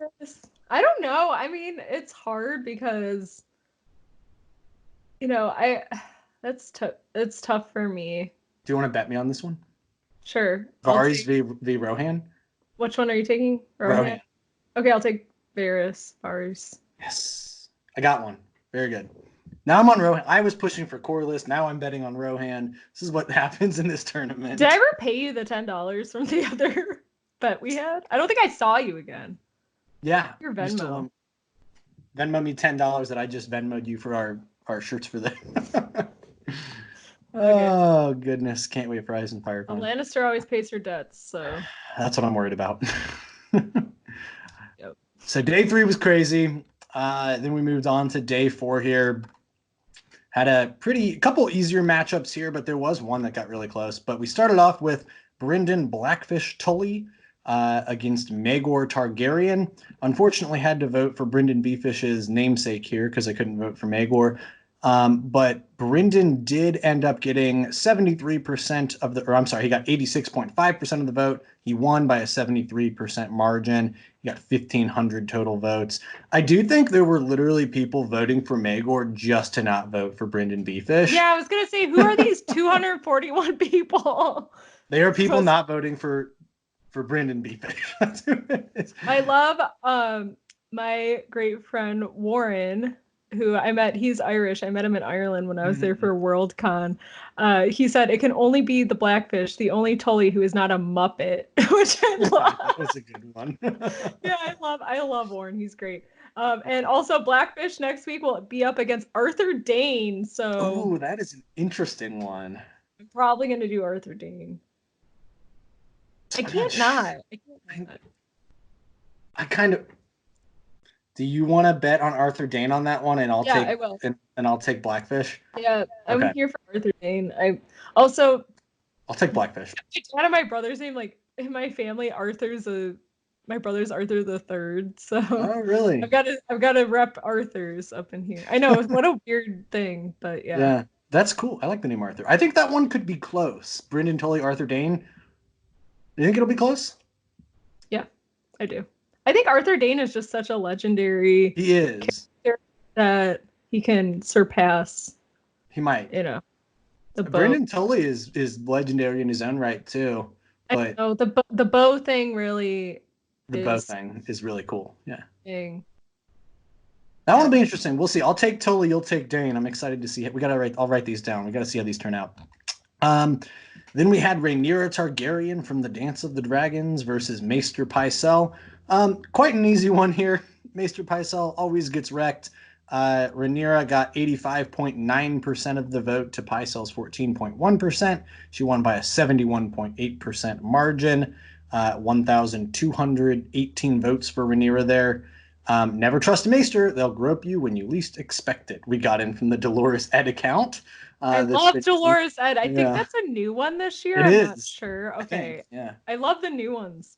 I don't know. I mean, it's hard because, you know, it's tough for me. Do you want to bet me on this one? Sure. Varys v Rohan? Which one are you taking? Rohan. Okay, I'll take Varys. Yes. I got one. Very good. Now I'm on Rohan. I was pushing for Corliss. Now I'm betting on Rohan. This is what happens in this tournament. Did I ever pay you the $10 from the other bet we had? I don't think I saw you again. Yeah. Your Venmo. Venmo me $10 that I just Venmo'd you for our shirts for the. Okay. Oh goodness! Can't wait for Ice and Fire. Lannister always pays her debts, so. That's what I'm worried about. Yep. So day 3 was crazy. Then we moved on to day 4 here. Had a couple easier matchups here, but there was one that got really close. But we started off with Brynden Blackfish Tully against Maegor Targaryen. Unfortunately, had to vote for Brynden Beefish's namesake here because I couldn't vote for Maegor. But Brynden did end up getting 73% of the, or I'm sorry, he got 86.5% of the vote. He won by a 73% margin. He got 1,500 total votes. I do think there were literally people voting for Maegor just to not vote for Brynden Beefish. Yeah, I was going to say, who are these 241 people? They are people not voting for Brynden Beefish. I love my great friend Warren, who I met. He's Irish. I met him in Ireland when I was there for Worldcon. He said it can only be the Blackfish, the only Tully who is not a Muppet, which I love. That was a good one. Yeah, I love Warren. He's great. And also Blackfish next week will be up against Arthur Dayne. So oh, that is an interesting one. I'm probably going to do Arthur Dayne. I can't not. I kind of. Do you want to bet on Arthur Dayne on that one, and I'll take I will. And I'll take Blackfish? Yeah, I'm here for Arthur Dayne. I'll take Blackfish. One of my brother's name, like in my family, my brother's Arthur the Third. So oh really? I've got to rep Arthur's up in here. I know, what a weird thing, but yeah. Yeah, that's cool. I like the name Arthur. I think that one could be close. Brynden Tully, Arthur Dayne. You think it'll be close? Yeah, I do. I think Arthur Dayne is just such a legendary. He is. That he can surpass. He might. You know, Brynden Tully is legendary in his own right too. But the bow thing really. The bow thing is really cool. Yeah. Thing. That one will be interesting. We'll see. I'll take Tully. You'll take Dayne. I'm excited to see it. I'll write these down. We got to see how these turn out. Then we had Rhaenyra Targaryen from the Dance of the Dragons versus Maester Pycelle. Quite an easy one here. Maester Pycelle always gets wrecked. Rhaenyra got 85.9% of the vote to Pycelle's 14.1%. She won by a 71.8% margin. 1,218 votes for Rhaenyra there. Never trust a Maester. They'll grope you when you least expect it. We got in from the Dolorous Ed account. I love Dolorous Ed. I think that's a new one this year. I'm not sure. Okay. Yeah. I love the new ones.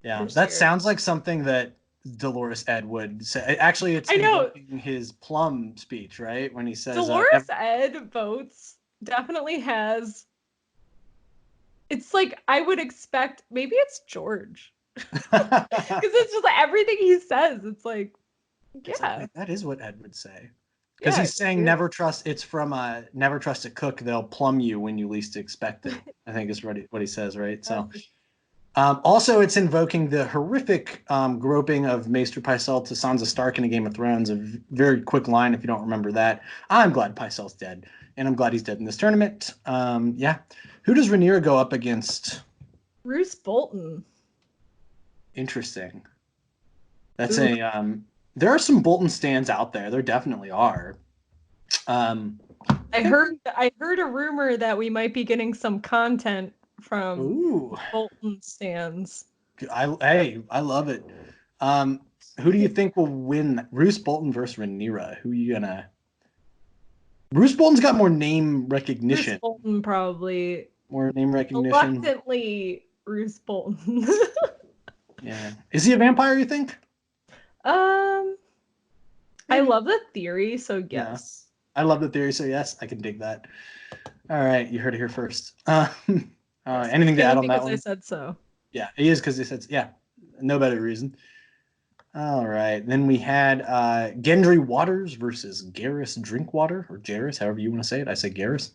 Yeah, that sounds like something that Dolorous Ed would say. Actually, it's in his Plum speech, right? When he says Dolorous Ed votes definitely has. It's like I would expect. Maybe it's George, because it's just like everything he says. It's like, yeah, that is what Ed would say. Because he's saying never trust. It's from never trust a cook. They'll plumb you when you least expect it. I think is what he says, right? So. Also, it's invoking the horrific groping of Maester Pycelle to Sansa Stark in a Game of Thrones. A very quick line, if you don't remember that. I'm glad Pycelle's dead, and I'm glad he's dead in this tournament. Yeah. Who does Rhaenyra go up against? Roose Bolton. Interesting. That's there are some Bolton stands out there. There definitely are. I heard a rumor that we might be getting some content from Bolton stands. I love it. Who do you think will win? Roose Bolton versus Rhaenyra. Who are you gonna? Roose Bolton's got more name recognition. Roose Bolton probably more name recognition. Reluctantly, Roose Bolton. Yeah. Is he a vampire? You think? I love the theory, so Yeah. yes. I love the theory, so yes, I can dig that. All right, you heard it here first. Yes, Anything to add on that because I one? said so. Yeah, he is because he said, yeah, no better reason. All right, then we had Gendry Waters versus Garrus Drinkwater, or Jarrus, however you want to say it. I say Garrus.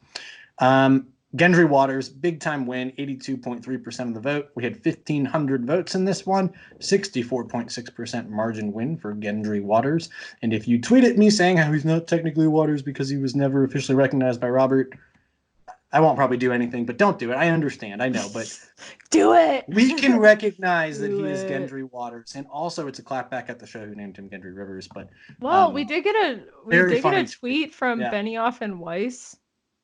Gendry Waters, big time win, 82.3% of the vote. We had 1,500 votes in this one, 64.6% margin win for Gendry Waters. And if you tweet at me saying how he's not technically Waters because he was never officially recognized by Robert, I won't probably do anything, but don't do it. I understand. I know, but do it. We can recognize that he is it. Gendry Waters, and also it's a clapback at the show who named him Gendry Rivers. But Well, we did get a tweet from Benioff and Weiss.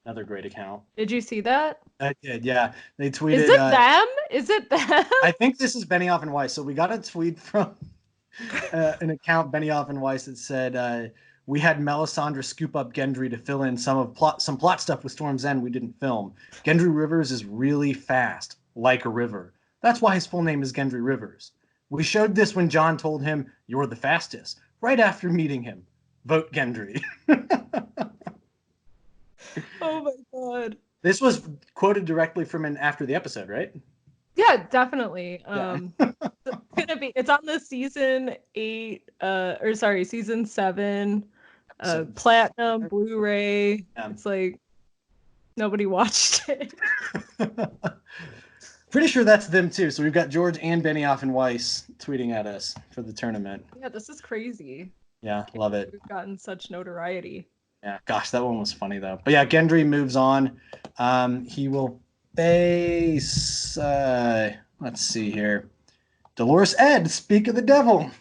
Another great account. Did you see that? I did, yeah. They tweeted. Is it them? Is it them? I think this is Benioff and Weiss. So we got a tweet from an account, Benioff and Weiss, that said, we had Melisandre scoop up Gendry to fill in some plot stuff with Storm's End we didn't film. Gendry Rivers is really fast, like a river. That's why his full name is Gendry Rivers. We showed this when Jon told him, "You're the fastest," right after meeting him. Vote Gendry. Oh my god. This was quoted directly from an after the episode, right? Yeah, definitely. Yeah. It's on the season 7 platinum Blu-ray. Yeah. It's like nobody watched it. Pretty sure that's them too. So we've got George and Benioff and Weiss tweeting at us for the tournament. Yeah, this is crazy. Yeah, love it. We've gotten such notoriety. Yeah, gosh, that one was funny though. But yeah, Gendry moves on. He will face let's see here. Dolorous Edd, speak of the devil.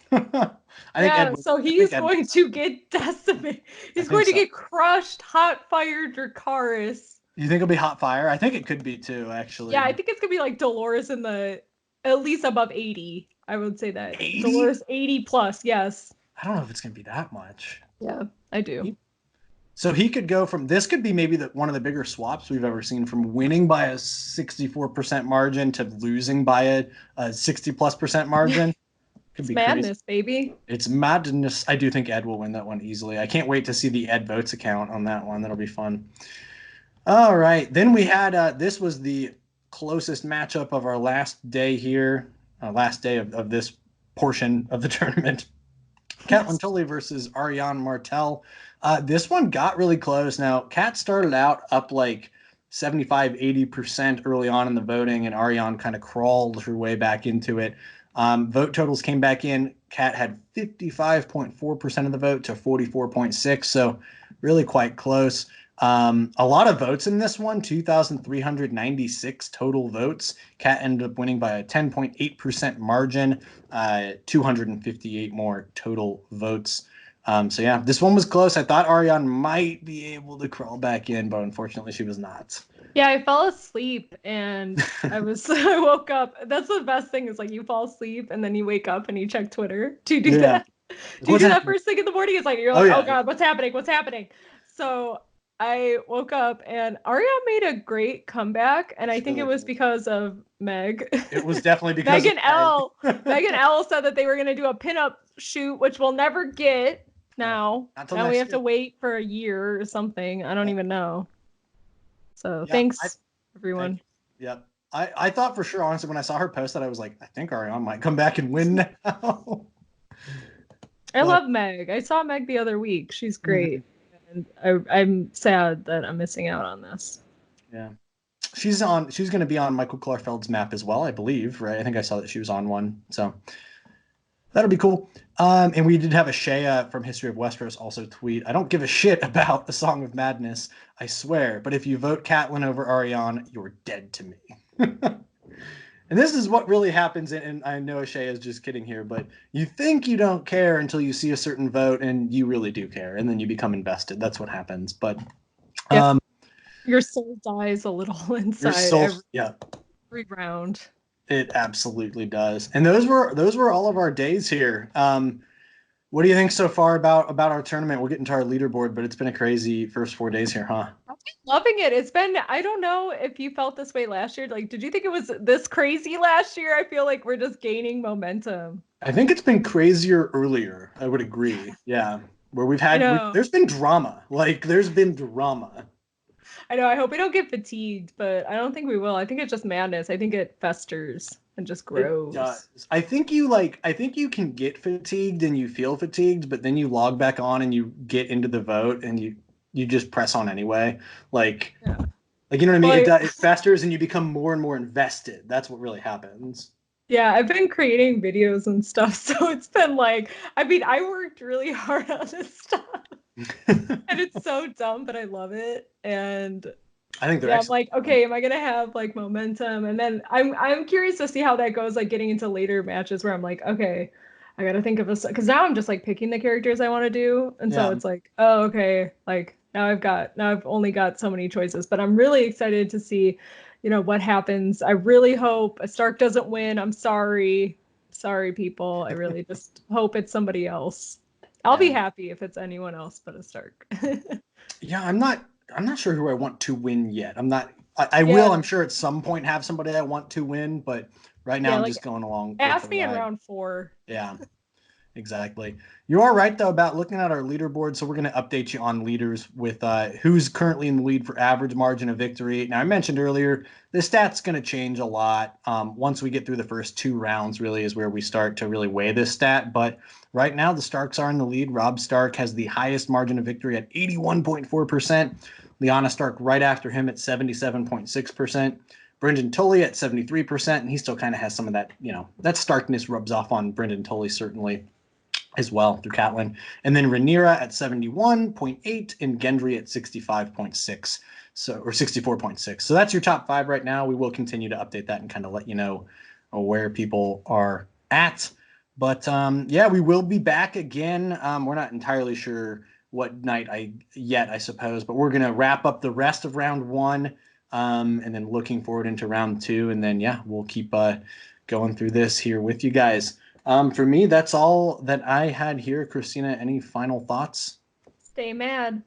So he's going to get decimated. He's going to get crushed, hot fire Dracarys. You think it'll be hot fire? I think it could be too, actually. Yeah, I think it's gonna be like Dolorous in the at least above 80. I would say that 80? Dolorous 80 plus. Yes. I don't know if it's gonna be that much. Yeah, I do. So he could go from this could be maybe one of the bigger swaps we've ever seen, from winning by a 64% margin to losing by a 60+% margin. It's madness, crazy. Baby. It's madness. I do think Ed will win that one easily. I can't wait to see the Ed Votes account on that one. That'll be fun. All right. Then we had, this was the closest matchup of our last day here, last day of this portion of the tournament. Catelyn Tully versus Ariane Martell. This one got really close. Now, Kat started out up like 75-80% early on in the voting, and Ariane kind of crawled her way back into it. Vote totals came back in. Kat had 55.4% of the vote to 44.6%, so really quite close. A lot of votes in this one, 2,396 total votes. Kat ended up winning by a 10.8% margin, 258 more total votes. So yeah, this one was close. I thought Ariane might be able to crawl back in, but unfortunately she was not. Yeah, I fell asleep and I woke up. That's the best thing, is like you fall asleep and then you wake up and you check Twitter. Do you do that? Do you do that first thing in the morning? It's like, you're like, oh God, what's happening? What's happening? So I woke up and Ariane made a great comeback, and I think it was because of Meg. It was definitely because Megan L. Megan L. said that they were going to do a pinup shoot, which we'll never get now. Now we have to wait for a year or something. I don't even know. So thanks, everyone. Yep. I thought for sure, honestly, when I saw her post that, I was like, I think Ariane might come back and win now. I love Meg. I saw Meg the other week. She's great. And I'm sad that I'm missing out on this. Yeah. She's going to be on Michael Klarfeld's map as well, I believe, right? I think I saw that she was on one. So that'll be cool. And we did have a Shea from History of Westeros also tweet, "I don't give a shit about the Song of Madness, I swear, but if you vote Catelyn over Ariane, you're dead to me." And this is what really happens, and I know Shea is just kidding here, but you think you don't care until you see a certain vote, and you really do care, and then you become invested. That's what happens. But your soul dies a little inside every round. It absolutely does. And those were all of our days here. What do you think so far about our tournament? We'll get into our leaderboard, but it's been a crazy first 4 days here, huh? I've been loving it. It's been, I don't know if you felt this way last year. Like, did you think it was this crazy last year? I feel like we're just gaining momentum. I think it's been crazier earlier. I would agree. Yeah. where we've I had know. there's been drama. Like there's been drama. I know. I hope we don't get fatigued, but I don't think we will. I think it's just madness. I think it festers and just It grows. does. I think you can get fatigued and you feel fatigued, but then you log back on and you get into the vote and you just press on anyway. Like Yeah. you know what I mean? Well, It festers and you become more and more invested. That's what really happens. yeah, I've been creating videos and stuff, so it's been like, I mean, I worked really hard on this stuff, and it's so dumb, but I love it. And I think they're yeah, I'm excellent. like, okay, am I gonna have like momentum? And then I'm curious to see how that goes, like getting into later matches where I'm like, okay, I gotta think of a, because now I'm just like picking the characters I want to do, and so Yeah. it's like, oh, okay, like now I've only got so many choices, but I'm really excited to see, what happens. I really hope Stark doesn't win. I'm sorry, people. I really just hope it's somebody else. I'll be Yeah. happy if it's anyone else but a Stark. Yeah, I'm not sure who I want to win yet. I will, Yeah, I'm sure at some point have somebody I want to win, but right now yeah, I'm like just going along with the ask me in ride. round 4. Yeah. Exactly. You are right though about looking at our leaderboard. So we're going to update you on leaders with who's currently in the lead for average margin of victory. Now I mentioned earlier the stat's going to change a lot once we get through the first 2 rounds. Really is where we start to really weigh this stat. But right now the Starks are in the lead. Robb Stark has the highest margin of victory at 81.4%. Lyanna Stark right after him at 77.6%. Brendan Tully at 73%, and he still kind of has some of that, that Starkness rubs off on Brendan Tully certainly as well through Catelyn. And then Rhaenyra at 71.8 and Gendry at 65.6. Or 64.6. So that's your top 5 right now. We will continue to update that and kind of let you know where people are at. But yeah, we will be back again. We're not entirely sure what night I suppose, but we're gonna wrap up the rest of round 1, and then looking forward into round 2, and then yeah, we'll keep going through this here with you guys. For me, that's all that I had here. Christina, any final thoughts? Stay mad.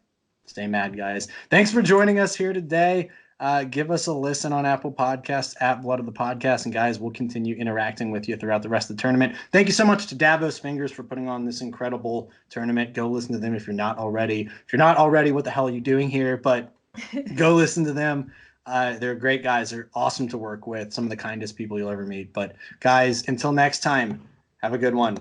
Stay mad, guys. Thanks for joining us here today. Give us a listen on Apple Podcasts at Blood of the Podcast. And guys, we'll continue interacting with you throughout the rest of the tournament. Thank you so much to Davos Fingers for putting on this incredible tournament. Go listen to them if you're not already. If you're not already, what the hell are you doing here? But go listen to them. They're great guys. They're awesome to work with. Some of the kindest people you'll ever meet. But guys, until next time, have a good one.